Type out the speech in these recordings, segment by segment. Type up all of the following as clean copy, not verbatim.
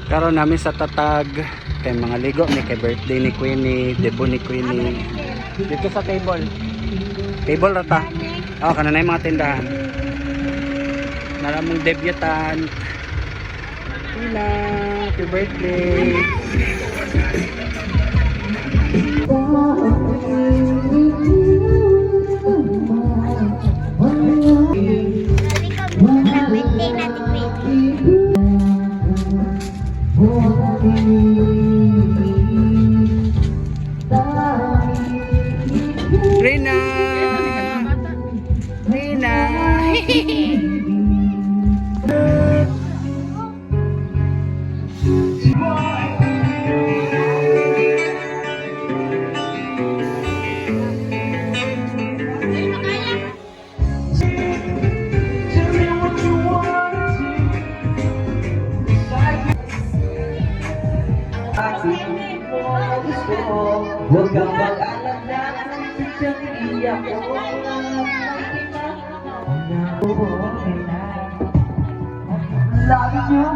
Karon namin sa tatag kay mga ligo ni kay birthday ni Queenie, debut ni Queenie. Dito sa table. Table rata. Oh, kana na yung mga tindahan. Naramong debutant. Tina, happy birthday. Rina! Rina! Huwag kang mag-alala kung siyang iyak ko. Lagi niyo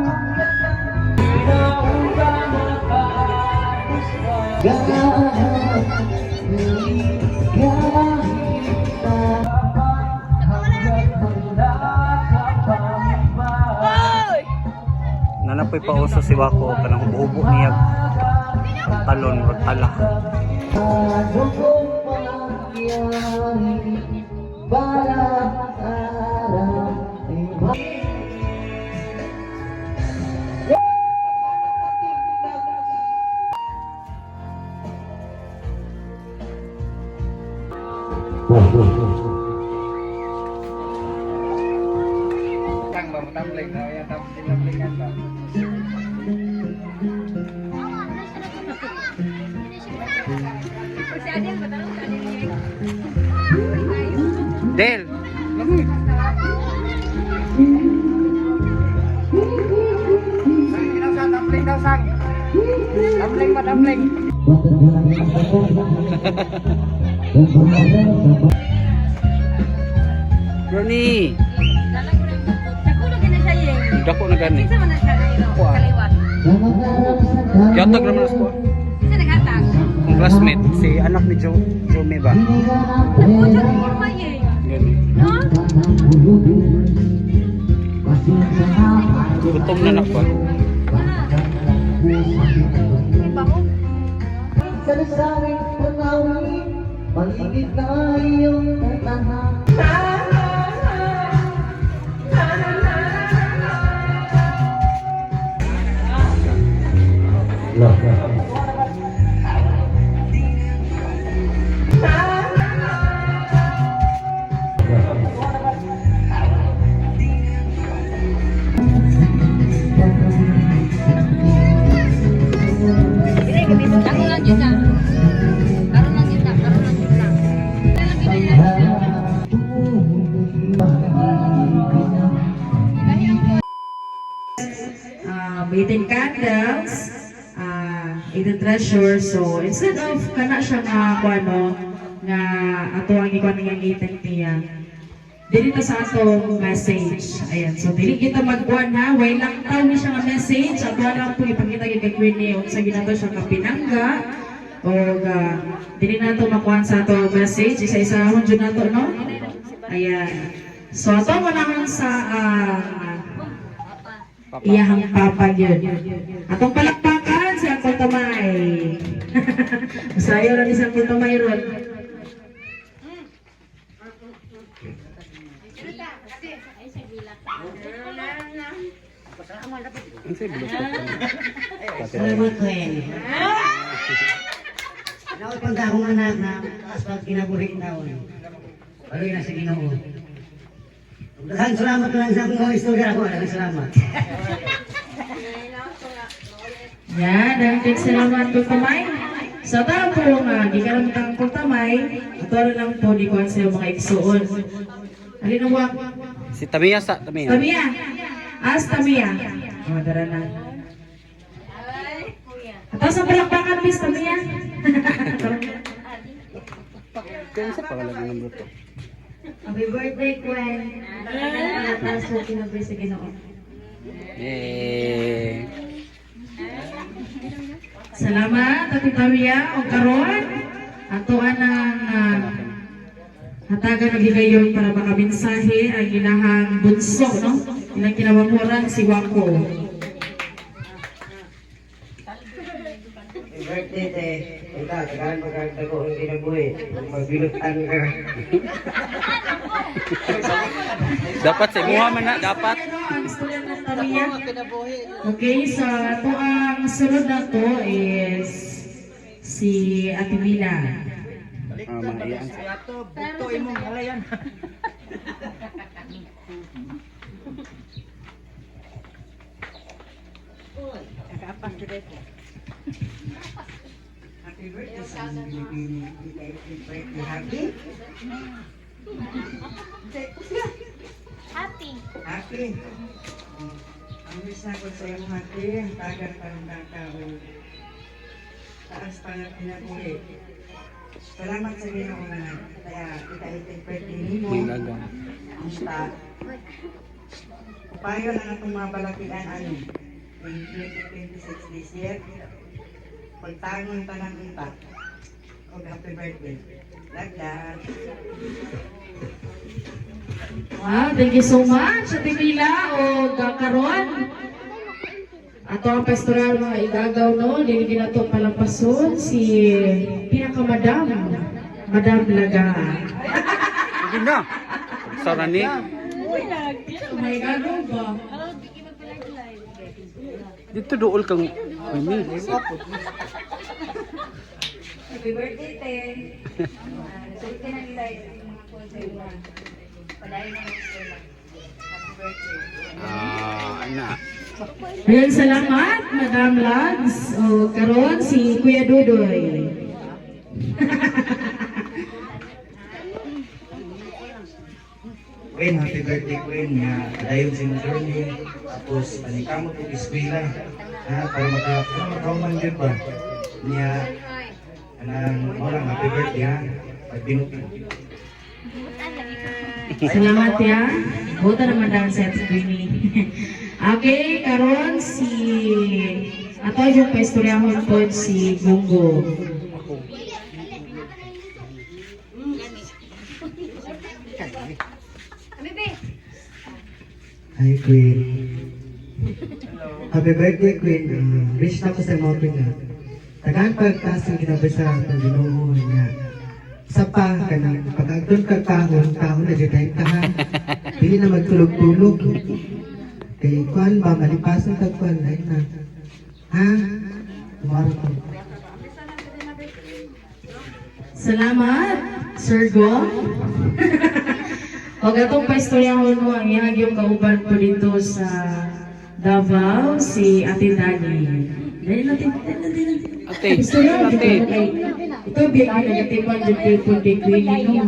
Nanapoy pa uso si Wako kanang ubo niya talon o talak. Tumbling na yan, tumblingan ba? Del. Tumbling daw sang. Tumbling ba tumbling? Ronnie. Dako na gani. Kinsa man na siya kaliwat. Yatag naman ako. Kinsa naghatag? Ang classmate si anak ni Jomi ba? Ako sa forma eh. Gani. No? Gutom na na pa. Iba ko. Saling panawin, paligid na iyong tahanan. Ako lang yun na. Karoon lang yun na. Karoon lang yun na. Mating candles, ito treasure. So instead of kana siya nga kuano nga ato ang ikuan nga item niya. Dili ta sa atong message. Ayan. So dili kita magkuan ha, way lang taw ni siya nga message. Ato lang po ipakita kay Queenie unsa ginato siya ka pinangga o dili nato makuan sa ato message. Isa-isahon jud nato no. Ayan. So ato mo naman sa iyahang papa yun. Atong palakpakan si Uncle Tomay. Masayo lang si Uncle Tomay ron. Salamat ko eh. Napunta akong anak na aspat kinabuhi taon. Baloy na sa Ginoo. Daghang salamat lang sa akong istorya ako. Daghang salamat. Yan, daghang salamat po Tomay. Sa tao po gikaramtang po Tomay, atoro lang po di kuan sa mga igsuon. Alin ang wak? Si Tamiya sa Tamiya. Tamiya. As Tamiya. Dara na. Ato sa palakpakan bis Tamiya. Kaya sa pangalagay ng bruto. Happy birthday, Gwen. Taas mo kinabri sa Ginoo. Eh. Salamat, Ate Tawia. O karon, ato ang hatagan ng higayon para makaminsahe ang ilahang bunso, no? Ilang kinawamurang si Wako. Birthday te. Ika, kailangan magkakita ko ang kinabuhi. Magbilutan ka. Dapat sa imuha man na, dapat. Ang istorya ng Tawia. Okay, so ato ang sunod na to is si Ate Mila. Mga iyan. Happy birthday sa happy? Happy. Happy. Ang wish na ko sa iyo, Hati, ang tagal pa ng kakawin. Taas pa ng pinabuhi. Salamat sa Ginoo nga kaya ika-iting birthday nimo. May gagang. Basta, payo lang itong mga balakian ano, in 2026 this year, pagtangon ta ng impact. O happy birthday. Laglag. Wow, thank you so much, Ate Mila. O karon, ato ang pastoral mga igagaw, no? Diligin na ito palampason si pinakamadam, Madam Laga. Hindi na. Sarani. May gagaw ba? Dito dool kang ini. Happy birthday, Te. Sulit ka ng ilay sa mga konser mo. Palayo na ng sila. Happy birthday. Ana. Ayun, salamat, Madam Lags. O karon si Kuya Dudoy. Queen, happy birthday Queen. Nga, dayon si Journey. Tapos, panikamo po iskwila. Para makauman din ba? Niya, anang orang happy birthday ha. Pagbinutin. Salamat ya. Buta naman daw sa Queenie. Okay, karon si ato yung paistoryahon po si Gungo. Hi Queen. Happy birthday Queen. Wish na ko sa mga Queen nga. Tagaan pagtaas ang ginabasa ng Ginoo niya. Sa pa, kanang pag-agdon ka kahon na dyan tayong tahan. Pili na magtulog-tulog. Kay Kwan ba, malipasan ka Kwan, lain na. Ha? Tumara ko. Salamat, Sir Go. O gatong paistoryahon mo ang iyang yung kauban po dito sa Davao, si Ate Dani. Dali natin. Ate, Istorya, ate. ito biyag negativan dyan kayo po di Queenie, no?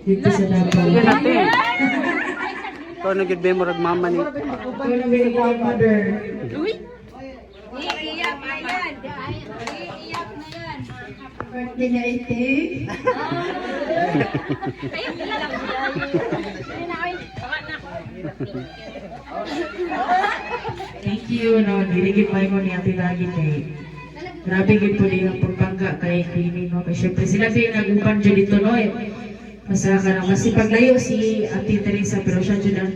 Dito sa Davao. Yan ate. Ikaw nagigbe mo rag mama ni. Ikaw na very good mother. Iiyak na yan. Iiyak na yan. Birthday niya ite. Ayun, lang. Ayun na, ayun. Thank you, no? Diligid pa mo ni Ate Lagi kay grabe gid po din ang pagbangga kay Queenie, no? Kaya syempre sila kayo nag-upan dyan dito, no? Masaya ka na. Kasi paglayo si Ate Teresa, pero siya dyan ang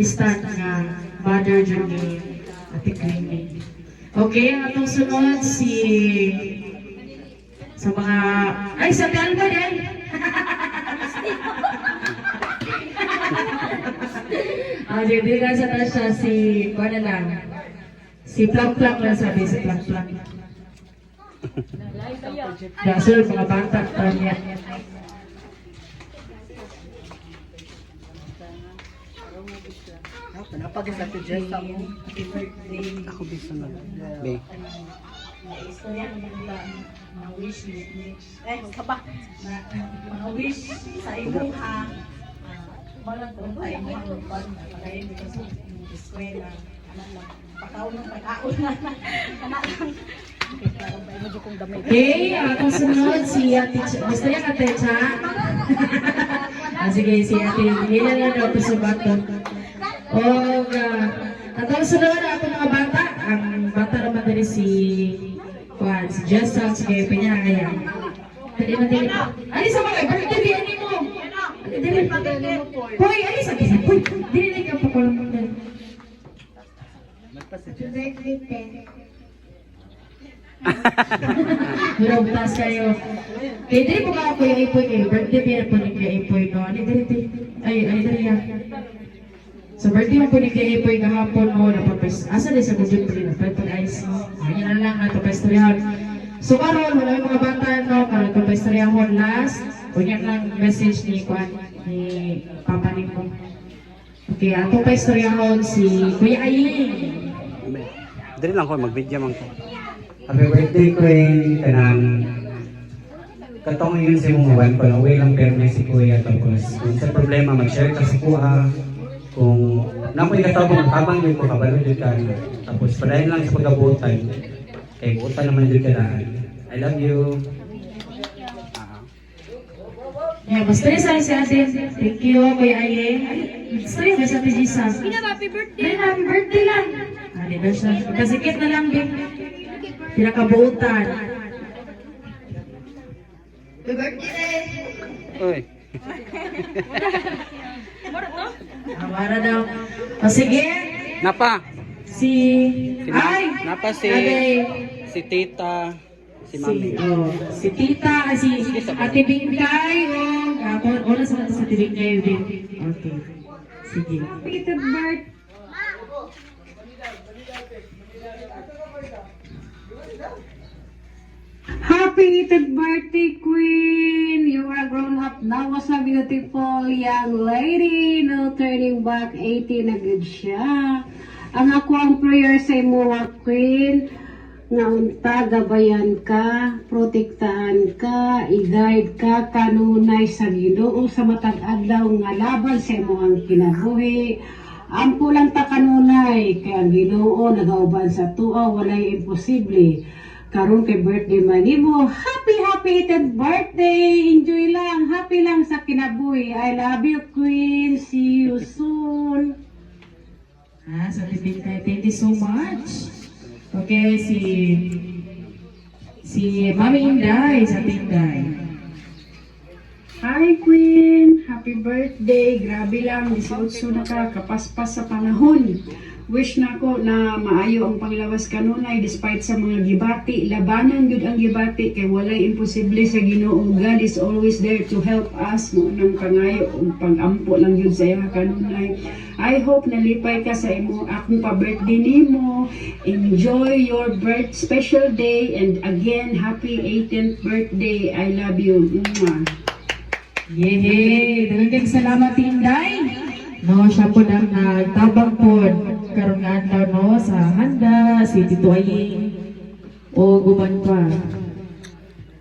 start nga mother dyan ni Ate Queenie. Okay, ang atong sunod si sa mga ay sa Alba din. Hindi na sa siya si kuha na lang. Si Plak lang sabi, si Plak. Dasol, mga bata pa niya. Ako bisa na. Be. Istorya naman nila mga wish mga wish sa imuha balang kung tayo mga lupan pagayin dito sa eskwela pakaon ng pag-aon na okay, atong sunod si Ate gusto niya Ate Cha? Sige, si Ate hindi na daw ito sa baton o atong sunod atong mga bata ang bata naman din si Just sounds kayo pinyaya. Dali na dali. Ano sa mga birthday di ani mo? Dali. Hoy, ano sa bisa? Hoy, dili na ka pa ko lang. Murag butas kayo. Kaya dili po ka ako yung ipoy kayo. Birthday biya po ni Kuya Ipoy no. Ano dali. Ay dali ya. So birthday mo po ni Kuya Ipoy kahapon mo napapes. Asa din sa kujud po na pag-ice. Ayun na lang na to pestoryahan. So karon wala yung mga bata no karon to pestoryahan last. Kunya lang message ni Kuan ni Papa ni mo. Okay, ato pestoryahan si Kuya Aying. Dali lang ko mag-video man ko. Happy birthday Queen kanang katong yun sa mong one ko lang way lang perme si Kuya tapos kung sa problema mag-share ka sa kuha kung namoy katabang tabang yun ko kabalo yun ka tapos padayon lang sa pagkabutan kay butan naman yun ka daan. I love you. Yeah, basta rin sa si ate. Thank you, Kuya Ayeng. Basta rin sa ate Jesus. Happy birthday! Happy birthday lang! Hindi na siya. Kasikit na lang din. Pinakabuutan. Happy birthday! Uy. Para daw. O sige. Napa. Si... Ay! Napa si Ate. si Tita si Mami. Si Tita, si Ate Bingkay, una sa si Ate Bingkay din. Okay. Sige. Happy birthday! Happy 8th birthday, Queen! You are grown up now as a beautiful young lady. No turning back, 18 na good siya. Ang ako ang prayer sa imo, Queen, nga unta gabayan ka, protektahan ka, i-guide ka kanunay sa Ginoo sa matag adlaw nga laban sa imong kinabuhi. Ampo lang ta kanunay kay ang Ginoo nagauban sa tuwa, walay imposible. Karon kay birthday man nimo, happy 8th birthday. Enjoy lang, happy lang sa kinabuhi. I love you, Queen. See you soon. Sa Ate Bingkay, thank you so much. Okay, si Mami Inday, sa Tinday. Hi Queen! Happy birthday! Grabe lang, 18 na ka, kapaspas sa panahon. Wish na ko na maayo ang panglawas kanunay despite sa mga gibati. Labanan yun ang gibati kay walay imposible sa Ginoo. God is always there to help us. Mo nang pangayo, pag-ampo lang yun sa iya kanunay. I hope nalipay ka sa imo akong pa-birthday nimo. Enjoy your special day and again, happy 18th birthday. I love you. Mwah. Yehey! Daghang salamat Tinday. No, siya po na nagtabang po karon nga adlaw no sa handa si Tito Aying o guban pa.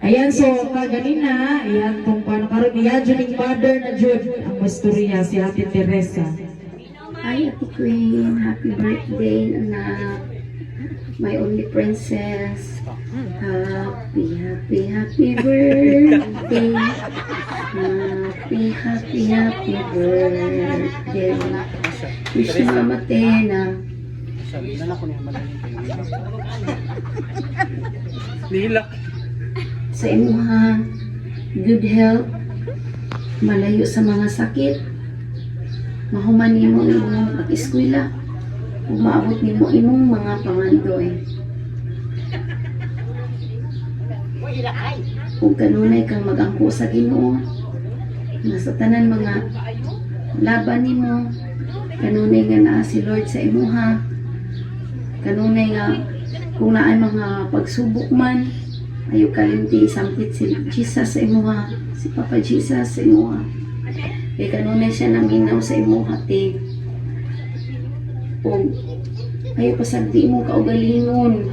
Ayan, so kaganina, ayan kung paano karon niya juning father na jud ang masturya si Ate Teresa. Hi, Ate Queen. Happy birthday, anak. My only princess. Happy birthday. Happy birthday. Wish you Mama Tena. Sabi na ko niya madaling. Nila. Sa imuha, good health. Malayo sa mga sakit. Mahuman nimo imong pag-eskwela. Umaabot nimo imong mga pangandoy. Kung kanunay kang mag-angko sa Ginoo, nasa tanan mga laban nimo, kanunay nga naa si Lord sa imuha, kanunay nga kung naay mga pagsubok man, ayo kalimti sampit si Jesus sa imuha, si Papa Jesus sa imuha. Kay kanunay siya naminaw sa imuha ti. O ayo pasagdi mo kaugalingon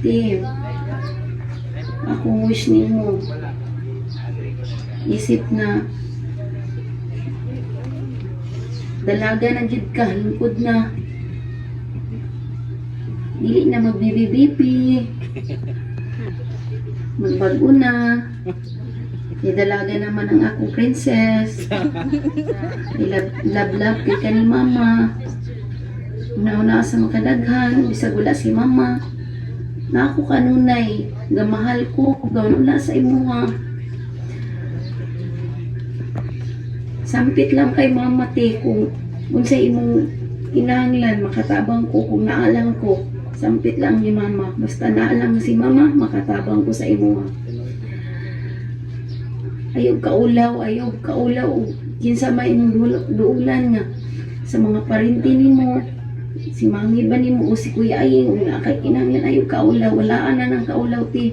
ti. Akong wish nimo isip na dalaga na jud ka, lingkod na, dili na magbibibipi, magbago na, dalaga naman ang akong princess, love kay ka ni mama, una-una sa makadaghan, bisag wala si mama, na ako kanunay nga mahal ko gawon na sa imuha. Sampit lang kay mama te kung unsay imong kinahanglan makatabang ko kung naalang ko. Sampit lang ni mama. Basta naalang si mama, makatabang ko sa imuha. Ayog kaulaw. Kinsa may imong duulan nga sa mga parinti nimo. Si mangi ba nimo o si kuya aying wala kay kinahanglan ayog kaulaw. Walaan na ng kaulaw ti.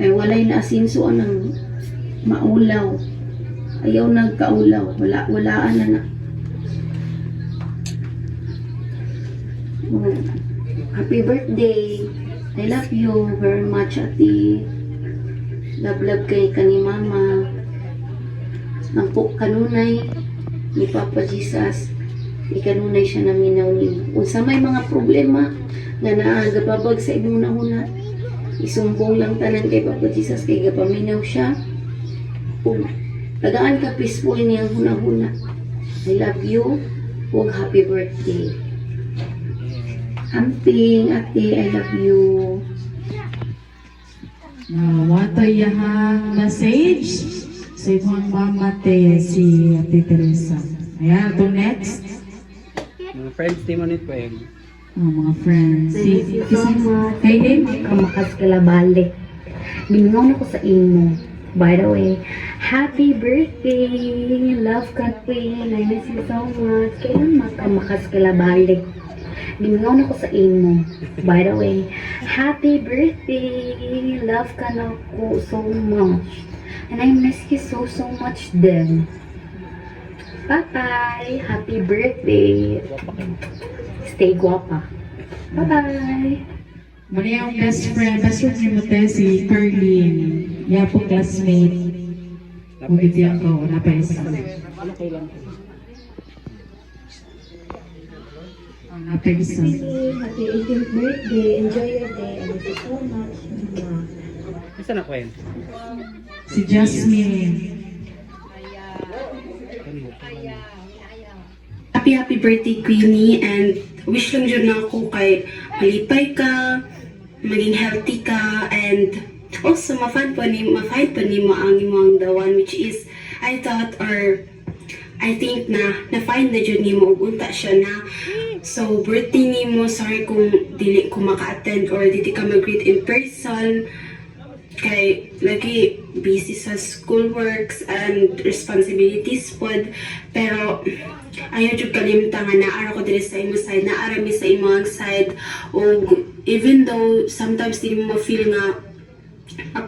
Ay walay na asinso anang maulaw. Ayaw nagkaulaw. Walaan na. Oh, happy birthday. I love you very much, ati. Love kay kani mama. Nampok kanunay ni Papa Jesus. Ikanunay siya naminaw ni. Unsa may mga problema na naagababag sa imong nahuna. Isumbong lang tanan kay Papa Jesus kay gapaminaw siya. Tagaan ka peaceful niyang hunahuna. I love you. Huwag happy birthday. Amping, ate, I love you. Wato yahang message sa ibang mama te si Ate Teresa. Ayan, ito next. Mga friends ni mo nito eh. Mga friends. Thank you so much. Kay din? Kamakas kala balik. Mingaw na ko sa imo. By the way, happy birthday! Love ka, Queen. I miss you so much. Kailan makamakas kala balik? Mingaw na ko sa imo. By the way, happy birthday! Love ka na ko so much. And I miss you so much din. Bye-bye! Happy birthday! Stay guapa. Bye-bye! Muna yung best friend ni Mote si Carlene. Yan po classmate. Bumitiyan ko, napaisa. Napaisa. Happy 18th birthday. Enjoy your day. I miss you so much. Isa na ko yan. Si Jasmine. Happy birthday, Queenie, and wish lang dyan na ako kay malipay ka, maging healthy ka, and also ma-find pa ni mo ang imong the one which is I thought or I think na-find na dyan ni mo ug unta siya na. So birthday ni mo, sorry kung dili ko maka-attend or dili ka mag-greet in person kay lagi busy sa school works and responsibilities pod, pero ayaw jud kalimta nga naara ko diri sa imo side, naara mi sa imong side, o even though sometimes di mo feel nga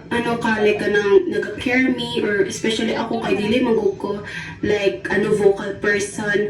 ano ka like kanang nagka-care me, or especially ako kay dili magug ko like vocal person,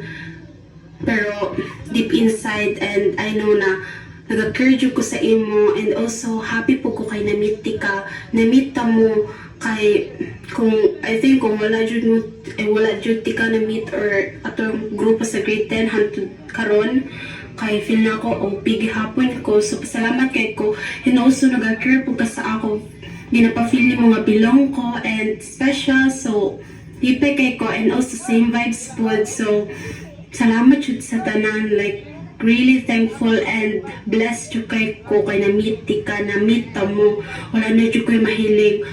pero deep inside and I know na nag-care jud ko sa imo, and also happy po ko kay namit ka mo kay kung I think kung wala jud ti ka na meet or atong grupo sa grade 10 hangtod karon kay feel na ako big hapon ko, so pasalamat kay ko, and also nag-care po ka sa ako, ginapa-feel ni mga belong ko and special, so lipe kay ko, and also same vibes po, so salamat jud sa tanan, like really thankful and blessed jud kay ko kay na-meet ka, na-meet mo, wala na jud ko'y mahiling.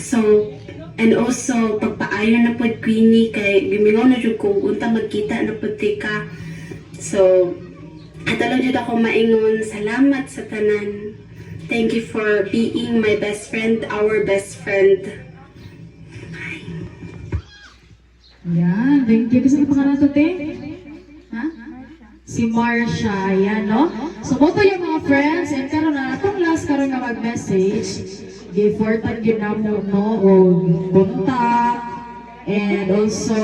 So, and also pagpaayo na pod Queenie kay gimingaw na jud ko unta magkita na pod ka. So, ato lang jud ako maingon, salamat sa tanan. Thank you for being my best friend, our best friend. Yan, thank you. Kasi pangalan to, te? Ha? Si Marsha, yan, no? So, boto yung mga friends, and karon na, itong last karon na mag-message, gi-fortan ginamo, no, o kontak, and also,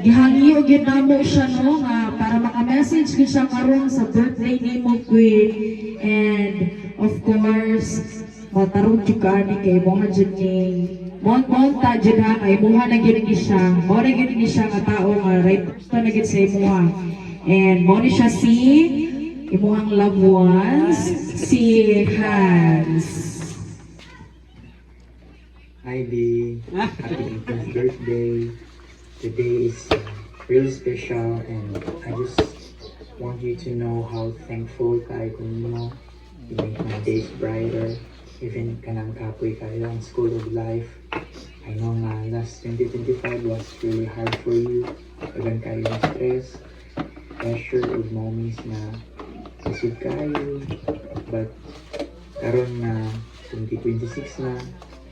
gihangi o ginamo siya, no, nga, para maka-message ko siya karon sa birthday ni mo, Queen, and, of course, matarong juga ni kay mga dyan ni, monta dyan ha, kay muha na gini siya, mo na gini siya nga tao, nga, right, ito na gini sa imuha. And mo ni siya si imuhang loved ones, si Hans. Hi B, happy 18th birthday. Today is really special and I just want you to know how thankful ka ko nimo You make my days brighter. Even kanang kapoy kayo ang school of life. I know nga last 2025 was really hard for you. Kagan kayo ng stress, pressure, of moments na isip kayo. But karon na 2026 na,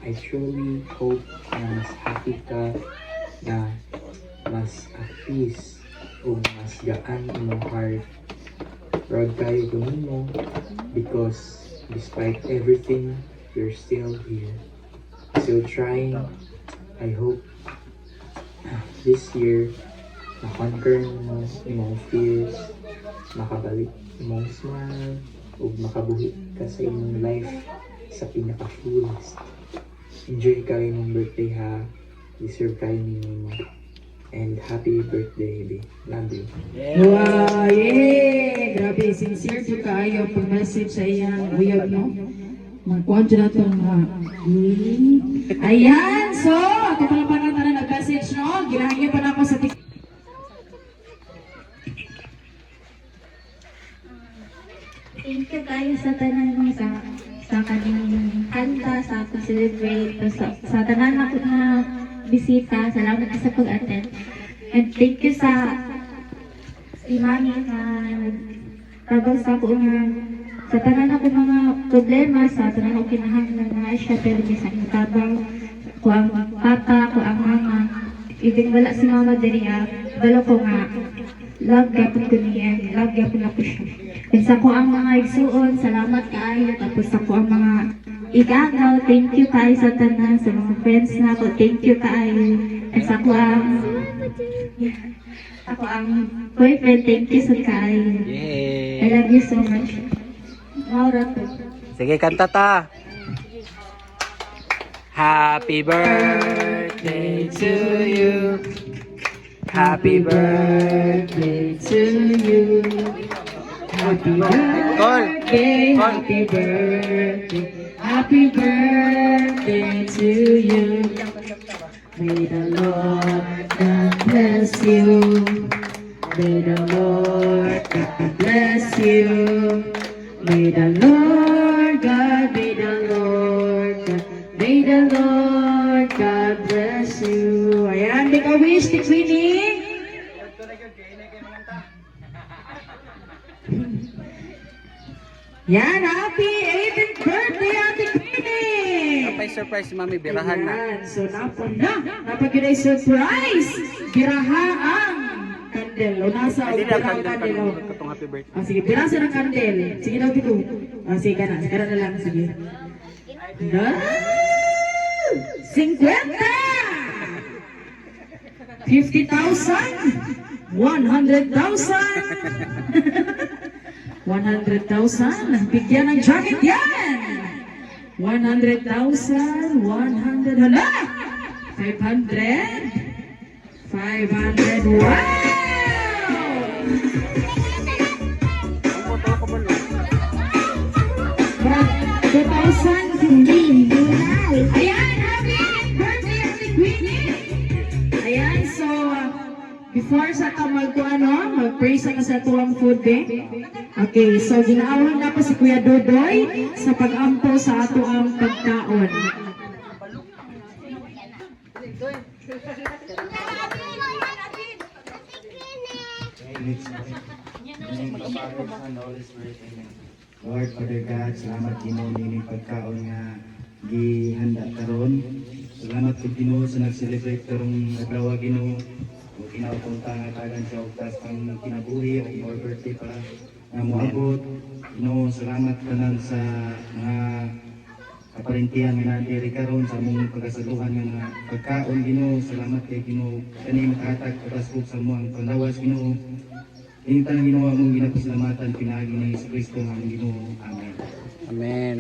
I truly hope na mas happy ka, na mas at peace, o mas gaan imong heart. Proud kayo kunin mo because despite everything, you're still here. Still trying. I hope this year na-conquer mo imong fears, makabalik imong smile, o makabuhi ka sa imong life sa pinaka-fullest. Enjoy kayo imong birthday ha. Deserve kayo ninyo mo. And happy birthday, baby. Love you. Wow, yeah! Grabe, sincere to kayo pag-message sa iyang uyab, no? Magkuhan dyan na itong Ayan! So, ako pala pa na nag-message, no? Ginahangin pa na ako sa TikTok. Thank you kayo sa tanan mo sa kanyang kanta, sa pag-celebrate, sa tanan ako na bisita. Salamat ka sa pag-attend. And thank you sa si Mami na nagtabag sa ako nga sa tanan ako mga problema, sa tanan ako kinahanglan na siya, pero may sa tabang ko ang papa, ko ang mama. Even wala si mama diri, dalo ko nga love gapon ko niya, love gapon ako siya. And sa ko ang mga igsuon, salamat kayo. Tapos sa ko ang mga igagaw, thank you kayo sa tanan, sa mga friends na ako, thank you kayo. And sa ko ang boyfriend, thank you sa kayo. I love you so much. Maura po. Sige, kanta ta. Happy birthday to you. Happy birthday to you. Happy birthday, happy birthday, happy birthday to you. May the Lord God bless you. May the Lord God bless you. May the Lord God, may the Lord God, may the Lord God bless you. Ayan, make a wish, Ate Queenie. Yan, happy 18th birthday, Ate Queenie! Napay surprise si Mami, birahan na. Ayan, so napag-yun surprise! Biraha ang kandel. O nasa Hindi na biraha ang kandang kandel. o. katong happy birthday. Ah, sige, birasa ng kandel. Sige daw, Tito. Ah, sige ka na. Sige na lang, sige. Na? 50! 50,000! 100,000! 100,000. Bigyan ng jacket yan. 100,000. 100. Hala! 500. 500. Wow! 2,000. Ayan, happy birthday, Ate Queenie. Ayan, so, before sa ito mag-pray sa tuwang food, Okay, so ginaawan na po si Kuya Dodoy sa pag-ampo sa ato ang pagkaon. Lord, Father God, salamat Ginoo nining pagkaon nga gihanda karon. Salamat pud Ginoo sa nag-celebrate karong adlaw Ginoo. O kinapunta nga tagan sa ugtas pang kinabuhi o more birthday pa nga moabot. Ginoo, salamat kanan sa mga kaparintihan nga natin karon sa mong pagkasaluhan nga mga pagkaon Ginoo. Salamat kay Ginoo kani makahatag patasok sa mo ang pandawas Ginoo. Hintan ang ginawa mong ginapasalamatan pinagi ni Jesu Kristo ang Ginoo. Amen. Amen.